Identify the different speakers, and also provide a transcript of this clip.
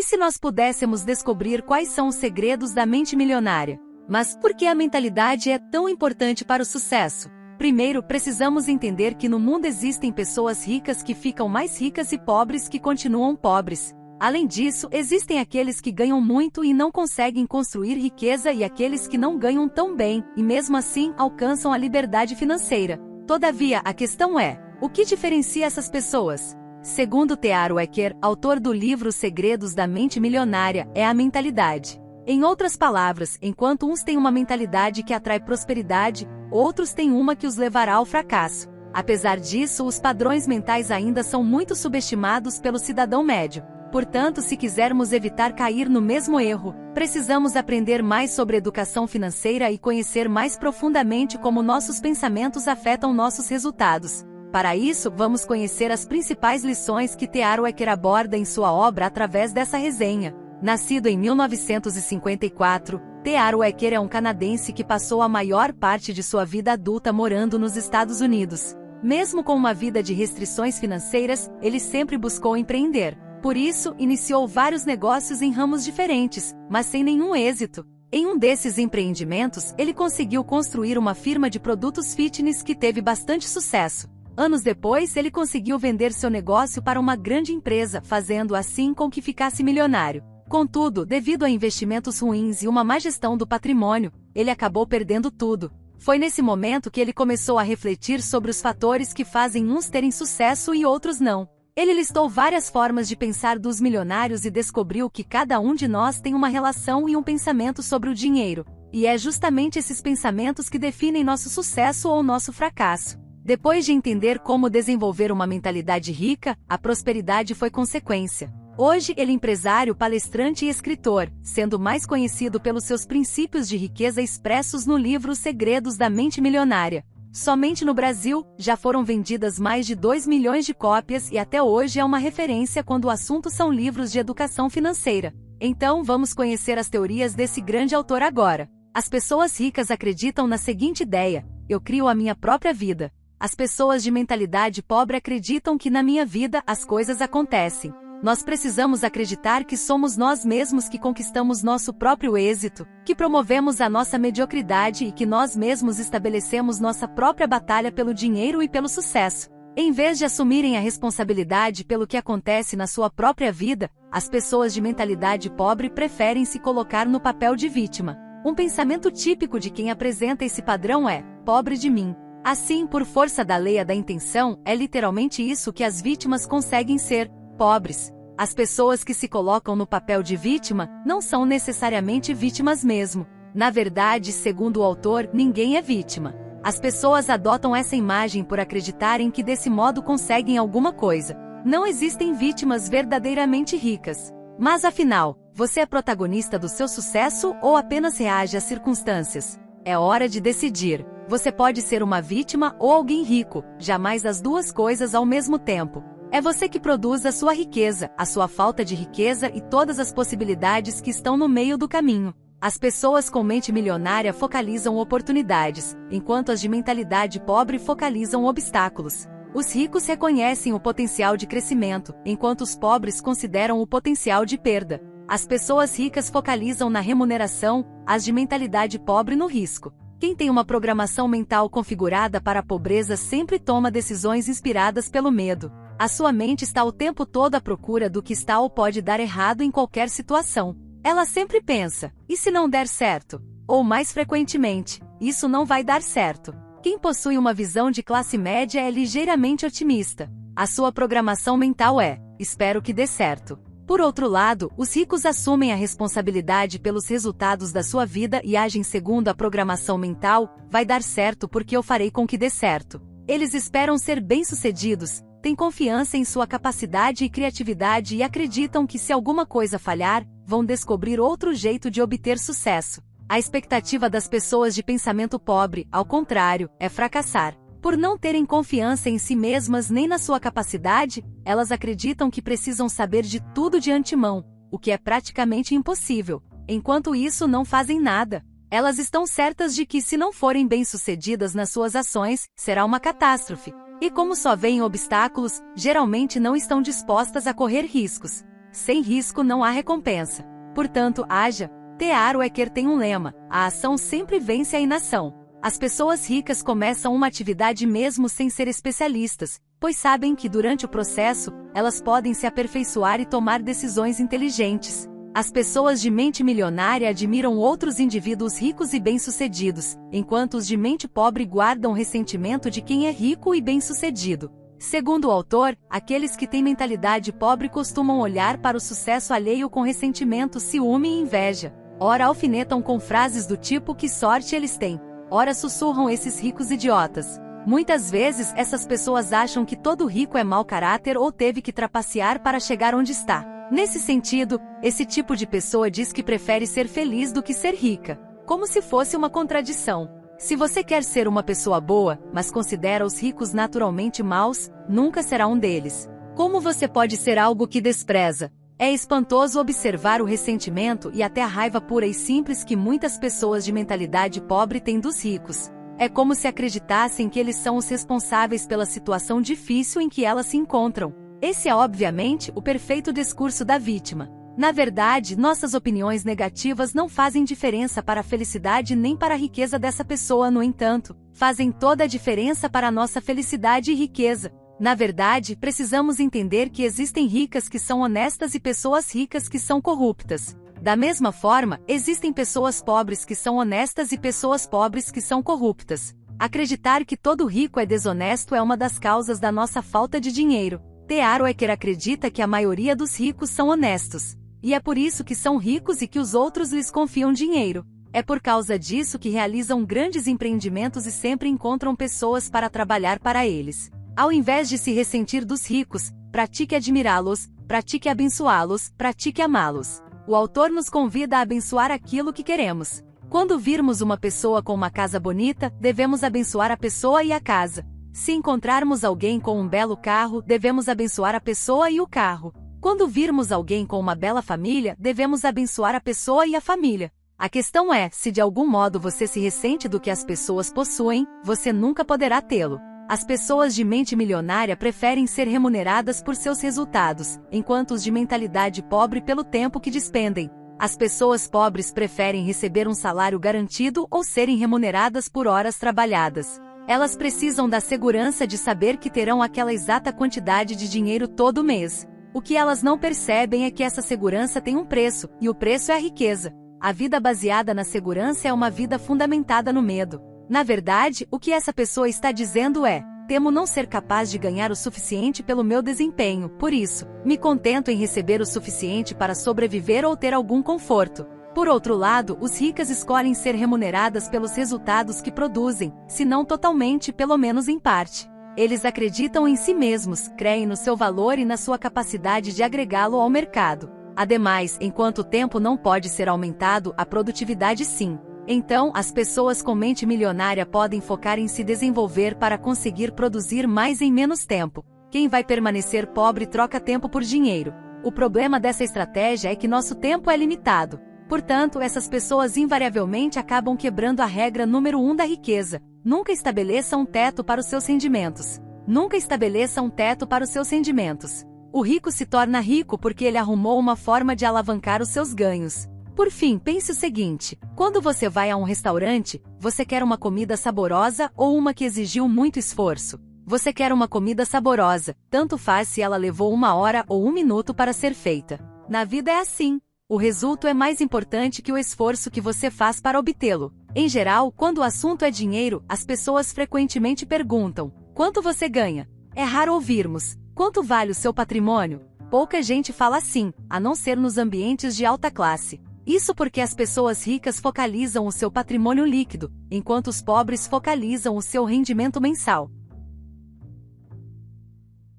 Speaker 1: se nós pudéssemos descobrir quais são os segredos da mente milionária? Mas por que a mentalidade é tão importante para o sucesso? Primeiro, precisamos entender que no mundo existem pessoas ricas que ficam mais ricas e pobres que continuam pobres. Além disso, existem aqueles que ganham muito e não conseguem construir riqueza e aqueles que não ganham tão bem, e mesmo assim alcançam a liberdade financeira. Todavia, a questão é, o que diferencia essas pessoas? Segundo T. Harv Eker, autor do livro Segredos da Mente Milionária, é a mentalidade. Em outras palavras, enquanto uns têm uma mentalidade que atrai prosperidade, outros têm uma que os levará ao fracasso. Apesar disso, os padrões mentais ainda são muito subestimados pelo cidadão médio. Portanto, se quisermos evitar cair no mesmo erro, precisamos aprender mais sobre educação financeira e conhecer mais profundamente como nossos pensamentos afetam nossos resultados. Para isso, vamos conhecer as principais lições que T. Harv Eker aborda em sua obra através dessa resenha. Nascido em 1954, T. Harv Eker é um canadense que passou a maior parte de sua vida adulta morando nos Estados Unidos. Mesmo com uma vida de restrições financeiras, ele sempre buscou empreender. Por isso, iniciou vários negócios em ramos diferentes, mas sem nenhum êxito. Em um desses empreendimentos, ele conseguiu construir uma firma de produtos fitness que teve bastante sucesso. Anos depois, ele conseguiu vender seu negócio para uma grande empresa, fazendo assim com que ficasse milionário. Contudo, devido a investimentos ruins e uma má gestão do patrimônio, ele acabou perdendo tudo. Foi nesse momento que ele começou a refletir sobre os fatores que fazem uns terem sucesso e outros não. Ele listou várias formas de pensar dos milionários e descobriu que cada um de nós tem uma relação e um pensamento sobre o dinheiro. E é justamente esses pensamentos que definem nosso sucesso ou nosso fracasso. Depois de entender como desenvolver uma mentalidade rica, a prosperidade foi consequência. Hoje ele é empresário, palestrante e escritor, sendo mais conhecido pelos seus princípios de riqueza expressos no livro Segredos da Mente Milionária. Somente no Brasil, já foram vendidas mais de 2 milhões de cópias e até hoje é uma referência quando o assunto são livros de educação financeira. Então vamos conhecer as teorias desse grande autor agora. As pessoas ricas acreditam na seguinte ideia: eu crio a minha própria vida. As pessoas de mentalidade pobre acreditam que na minha vida as coisas acontecem. Nós precisamos acreditar que somos nós mesmos que conquistamos nosso próprio êxito, que promovemos a nossa mediocridade e que nós mesmos estabelecemos nossa própria batalha pelo dinheiro e pelo sucesso. Em vez de assumirem a responsabilidade pelo que acontece na sua própria vida, as pessoas de mentalidade pobre preferem se colocar no papel de vítima. Um pensamento típico de quem apresenta esse padrão é: pobre de mim. Assim, por força da lei da intenção, é literalmente isso que as vítimas conseguem ser: pobres. As pessoas que se colocam no papel de vítima não são necessariamente vítimas mesmo. Na verdade, segundo o autor, ninguém é vítima. As pessoas adotam essa imagem por acreditarem que desse modo conseguem alguma coisa. Não existem vítimas verdadeiramente ricas. Mas afinal, você é protagonista do seu sucesso ou apenas reage às circunstâncias? É hora de decidir. Você pode ser uma vítima ou alguém rico, jamais as duas coisas ao mesmo tempo. É você que produz a sua riqueza, a sua falta de riqueza e todas as possibilidades que estão no meio do caminho. As pessoas com mente milionária focalizam oportunidades, enquanto as de mentalidade pobre focalizam obstáculos. Os ricos reconhecem o potencial de crescimento, enquanto os pobres consideram o potencial de perda. As pessoas ricas focalizam na remuneração, as de mentalidade pobre no risco. Quem tem uma programação mental configurada para a pobreza sempre toma decisões inspiradas pelo medo. A sua mente está o tempo todo à procura do que está ou pode dar errado em qualquer situação. Ela sempre pensa: e se não der certo? Ou mais frequentemente, isso não vai dar certo. Quem possui uma visão de classe média é ligeiramente otimista. A sua programação mental é: espero que dê certo. Por outro lado, os ricos assumem a responsabilidade pelos resultados da sua vida e agem segundo a programação mental: vai dar certo porque eu farei com que dê certo. Eles esperam ser bem-sucedidos, têm confiança em sua capacidade e criatividade e acreditam que se alguma coisa falhar, vão descobrir outro jeito de obter sucesso. A expectativa das pessoas de pensamento pobre, ao contrário, é fracassar. Por não terem confiança em si mesmas nem na sua capacidade, elas acreditam que precisam saber de tudo de antemão, o que é praticamente impossível. Enquanto isso, não fazem nada. Elas estão certas de que, se não forem bem-sucedidas nas suas ações, será uma catástrofe. E como só veem obstáculos, geralmente não estão dispostas a correr riscos. sem risco não há recompensa. Portanto, haja. T.A. Eker tem um lema: a ação sempre vence a inação. As pessoas ricas começam uma atividade mesmo sem ser especialistas, pois sabem que durante o processo, elas podem se aperfeiçoar e tomar decisões inteligentes. As pessoas de mente milionária admiram outros indivíduos ricos e bem-sucedidos, enquanto os de mente pobre guardam ressentimento de quem é rico e bem-sucedido. Segundo o autor, aqueles que têm mentalidade pobre costumam olhar para o sucesso alheio com ressentimento, ciúme e inveja. Ora alfinetam com frases do tipo "que sorte eles têm", ora sussurram "esses ricos idiotas". Muitas vezes essas pessoas acham que todo rico é mau caráter ou teve que trapacear para chegar onde está. Nesse sentido, esse tipo de pessoa diz que prefere ser feliz do que ser rica, como se fosse uma contradição. Se você quer ser uma pessoa boa, mas considera os ricos naturalmente maus, nunca será um deles. Como você pode ser algo que despreza? É espantoso observar o ressentimento e até a raiva pura e simples que muitas pessoas de mentalidade pobre têm dos ricos. É como se acreditassem que eles são os responsáveis pela situação difícil em que elas se encontram. Esse é obviamente o perfeito discurso da vítima. Na verdade, nossas opiniões negativas não fazem diferença para a felicidade nem para a riqueza dessa pessoa, no entanto, fazem toda a diferença para a nossa felicidade e riqueza. Na verdade, precisamos entender que existem ricas que são honestas e pessoas ricas que são corruptas. Da mesma forma, existem pessoas pobres que são honestas e pessoas pobres que são corruptas. Acreditar que todo rico é desonesto é uma das causas da nossa falta de dinheiro. T.A. Eker acredita que a maioria dos ricos são honestos. E é por isso que são ricos e que os outros lhes confiam dinheiro. É por causa disso que realizam grandes empreendimentos e sempre encontram pessoas para trabalhar para eles. Ao invés de se ressentir dos ricos, pratique admirá-los, pratique abençoá-los, pratique amá-los. O autor nos convida a abençoar aquilo que queremos. Quando virmos uma pessoa com uma casa bonita, devemos abençoar a pessoa e a casa. Se encontrarmos alguém com um belo carro, devemos abençoar a pessoa e o carro. Quando virmos alguém com uma bela família, devemos abençoar a pessoa e a família. A questão é, se de algum modo você se ressente do que as pessoas possuem, você nunca poderá tê-lo. As pessoas de mente milionária preferem ser remuneradas por seus resultados, enquanto os de mentalidade pobre pelo tempo que despendem. As pessoas pobres preferem receber um salário garantido ou serem remuneradas por horas trabalhadas. Elas precisam da segurança de saber que terão aquela exata quantidade de dinheiro todo mês. O que elas não percebem é que essa segurança tem um preço, e o preço é a riqueza. A vida baseada na segurança é uma vida fundamentada no medo. Na verdade, o que essa pessoa está dizendo é: temo não ser capaz de ganhar o suficiente pelo meu desempenho, por isso, me contento em receber o suficiente para sobreviver ou ter algum conforto. Por outro lado, os ricos escolhem ser remuneradas pelos resultados que produzem, se não totalmente, pelo menos em parte. Eles acreditam em si mesmos, creem no seu valor e na sua capacidade de agregá-lo ao mercado. Ademais, enquanto o tempo não pode ser aumentado, a produtividade sim. Então, as pessoas com mente milionária podem focar em se desenvolver para conseguir produzir mais em menos tempo. Quem vai permanecer pobre troca tempo por dinheiro. O problema dessa estratégia é que nosso tempo é limitado. Portanto, essas pessoas invariavelmente acabam quebrando a regra número 1 da riqueza. Nunca estabeleça um teto para os seus rendimentos. Nunca estabeleça um teto para os seus rendimentos. O rico se torna rico porque ele arrumou uma forma de alavancar os seus ganhos. Por fim, pense o seguinte: quando você vai a um restaurante, você quer uma comida saborosa ou uma que exigiu muito esforço? Você quer uma comida saborosa, tanto faz se ela levou 1 hora ou 1 minuto para ser feita. Na vida é assim. O resultado é mais importante que o esforço que você faz para obtê-lo. Em geral, quando o assunto é dinheiro, as pessoas frequentemente perguntam: quanto você ganha? É raro ouvirmos: quanto vale o seu patrimônio? Pouca gente fala assim, a não ser nos ambientes de alta classe. Isso porque as pessoas ricas focalizam o seu patrimônio líquido, enquanto os pobres focalizam o seu rendimento mensal.